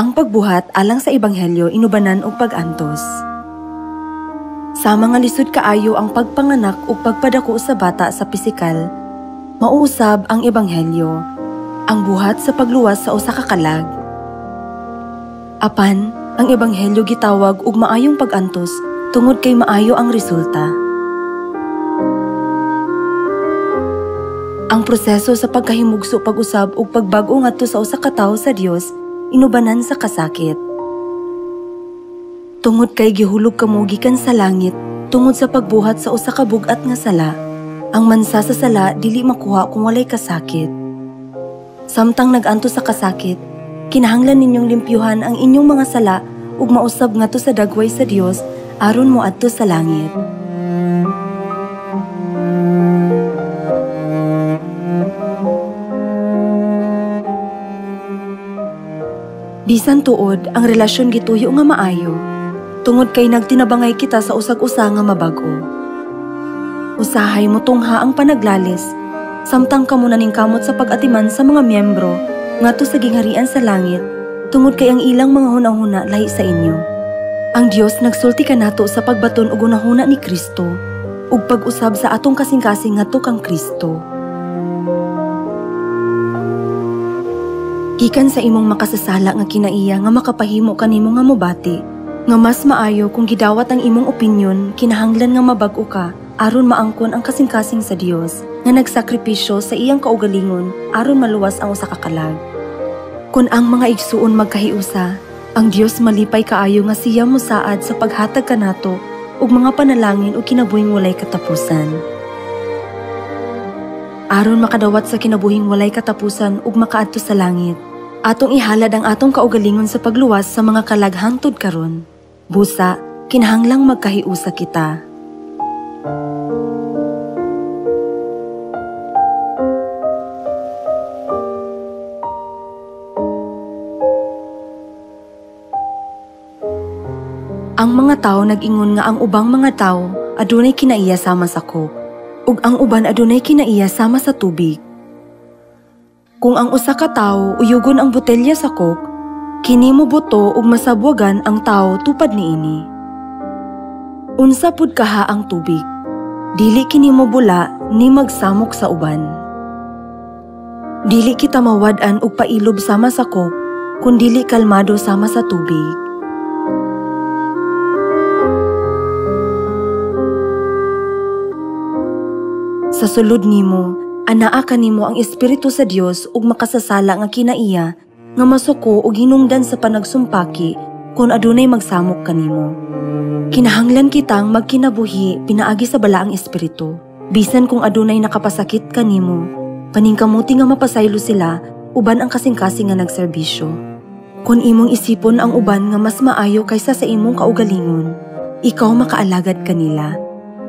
Ang pagbuhat alang sa ebanghelyo inubanan og pag-antos. Sa mga lisod kaayo ang pagpanganak ug pagpadako sa bata sa pisikal, mauusab ang ebanghelyo, ang buhat sa pagluwas sa usa ka kalag. Apan, ang ebanghelyo gitawag og maayong pag-antos tungod kay maayo ang resulta. Ang proseso sa pagkahimugso pag-usab ug pagbag-o ngadto sa usa ka tawo sa Dios inubanan sa kasakit. Tungod kay gihulog kamo gikan sa langit tungod sa pagbuhat sa usa ka bug-at nga sala, ang mansa sa sala dili makuha kung walay kasakit. Samtang nag-antos sa kasakit, kinahanglan ninyong limpyuhan ang inyong mga sala ug mausab ngadto sa dagway sa Dios aron moadto sa langit. Bisan tuod ang relasyon gituyo nga maayo, tungod kay nagtinabangay kita sa usag-usa nga mabag-o. Usahay mo tungha ang panaglalis, samtang kamo naningkamot sa pag-atiman sa mga miyembro ngadto sa gingharian sa langit, tungod kay ang ilang mga hunahuna lahi sa inyo. Ang Dios nagsulti kanato sa pagbaton og hunahuna ni Kristo ug pag-usab sa atong kasing-kasing ngadto kang Kristo. Gikan sa imong makasasala nga kinaiya nga makapahimo kanimo nga mobati, nga mas maayo kung gidawat ang imong opinyon kinahanglan nga mabag-o ka aron maangkon ang kasing-kasing sa Dios nga nagsakripisyo sa iyang kaugalingon aron maluwas ang usa ka kalag. Kun ang mga igsuon magkahiusa, ang Dios malipay kaayo nga siya mosaad sa paghatag kanato og mga panalangin ug kinabuhing walay katapusan. Aron makadawat sa kinabuhing walay katapusan ug makaadto sa langit, atong ihalad ang atong kaugalingon sa pagluwas sa mga kalag hangtod karon. Busa, kinahanglang magkahiusa kita. Ang mga tawo nag-ingon nga ang ubang mga tawo adunay kinaiya sama sa coke, ug ang uban adunay kinaiya sama sa tubig. Kung ang usa ka tawo uyugon ang botelya sa coke, kini moboto ug masabwagan ang tawo tupad niini. Unsa pud kaha ang tubig, dili kini mobula ni magsamok sa uban. Dili kita mawad-an og pailob sama sa coke, kun dili kalmado sama sa tubig. Sa sulod nimo, anaa kanimo ang Espiritu sa Dios ug makasasala nga kinaiya nga masuko ug hinungdan sa panagsumpaki kung adunay magsamok kanimo. Kinahanglan kitang magkinabuhi pinaagi sa balaang Espiritu. Bisan kung adunay nakapasakit kanimo, paningkamuti nga mapasaylo sila uban ang kasing-kasing nga nagserbisyo. Kung imong isipon ang uban nga mas maayo kaysa sa imong kaugalingon, ikaw makaalagad kanila.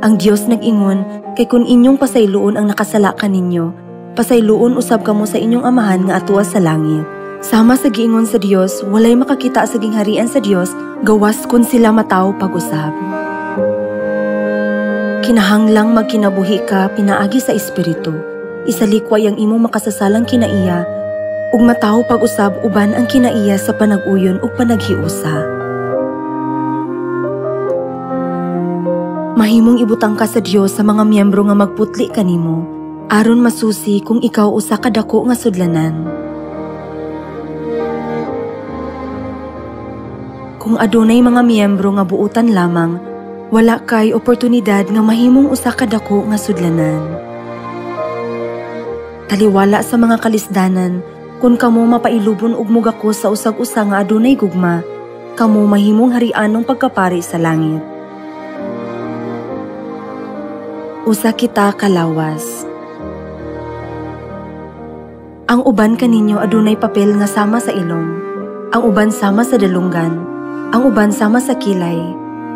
Ang Dios nag-ingon kay kun inyong pasayloon ang nakasala kaninyo, pasayloon usab kamo sa inyong amahan nga atuwa sa langit. Sama sa giingon sa Dios, walay makakita sa gingharian sa Dios gawas kun sila mataw pag-usab. Kinahanglang magkinabuhi ka pinaagi sa Espiritu. Isalikway ang imong makasasalang kinaiya ug mataw pag-usab uban ang kinaiya sa panag-uyon ug panaghiusa. Mahimong ibutang ka sa Dios sa mga miyembro nga magputli kanimo, aron masusi kung ikaw usa ka dako nga sudlanan. Kung adunay mga miyembro nga buutan lamang, wala kay oportunidad nga mahimong usa ka dako nga sudlanan. Taliwala sa mga kalisdanan, kung kamo mapailubon ug mugako sa usag-usa nga adunay gugma, kamo mahimong harianong pagkapari sa langit. Usa kita kalawas. Ang uban kaninyo adunay papel nga sama sa ilong, ang uban sama sa dalunggan, ang uban sama sa kilay,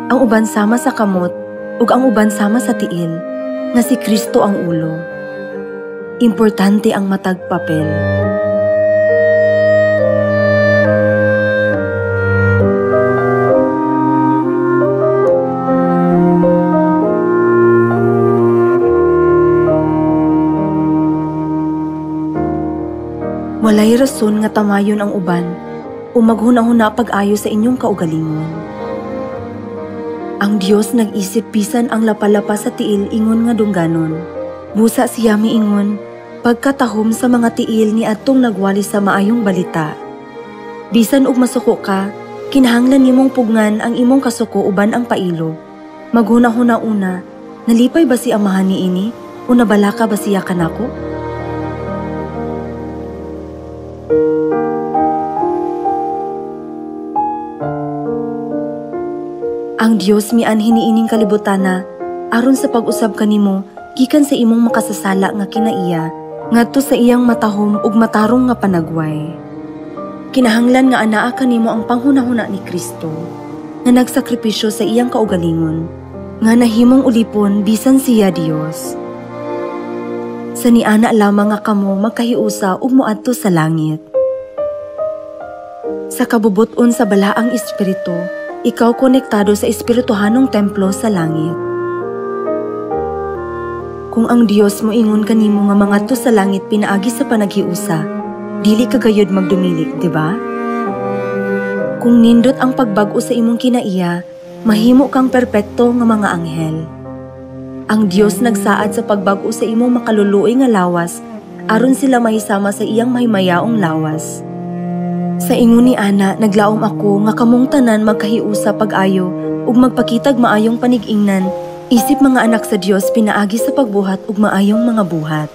ang uban sama sa kamot, ug ang uban sama sa tiil, nga si Kristo ang ulo. Importante ang matag papel. Walay rason nga tamayon ang uban o maghuna-huna pag-ayo sa inyong kaugalingon. Ang Dios nag-isip bisan ang lapalapa sa tiil ingon nga dungganon. Busa siya miingon, pagkatahom sa mga tiil ni atong nagwali sa maayong balita. Bisan og masuko ka, kinahanglan nimong pugngan ang imong kasuko uban ang pailo. Maghuna-huna una, nalipay ba si amahan ni ini o nabalaka ba siya kanako? Ang Dios mianhin niining kalibutana aron sa pag-usab kanimo gikan sa imong makasasala nga kinaiya ngadto sa iyang matahom ug matarong nga panagway. Kinahanglan nga anaa kanimo ang panghunahuna ni Kristo nga nagsakripisyo sa iyang kaugalingon nga nahimong ulipon bisan siya Dios. Sa niana lamang nga kamo magkahiusa ug moadto sa langit. Sa kabubot-on sa balaang espiritu, ikaw konektado sa espirituhanong templo sa langit. Kung ang Dios mo ingon kanimo nga mangadto sa langit pinaagi sa panaghiusa, dili ka gayud magdumilik, di ba? Kung nindot ang pagbag-o sa imong kinaiya, mahimo kang perpekto nga mga anghel. Ang Dios nagsaad sa pagbag-o sa imong makaluluoy nga lawas aron sila mahisama sa iyang mahimayaong lawas. Sa ingon ni Ana, naglaom ako nga kamong tanan magkahiusa pag-ayo ug magpakitag maayong panig-ingnan, isip mga anak sa Dios pinaagi sa pagbuhat ug maayong mga buhat.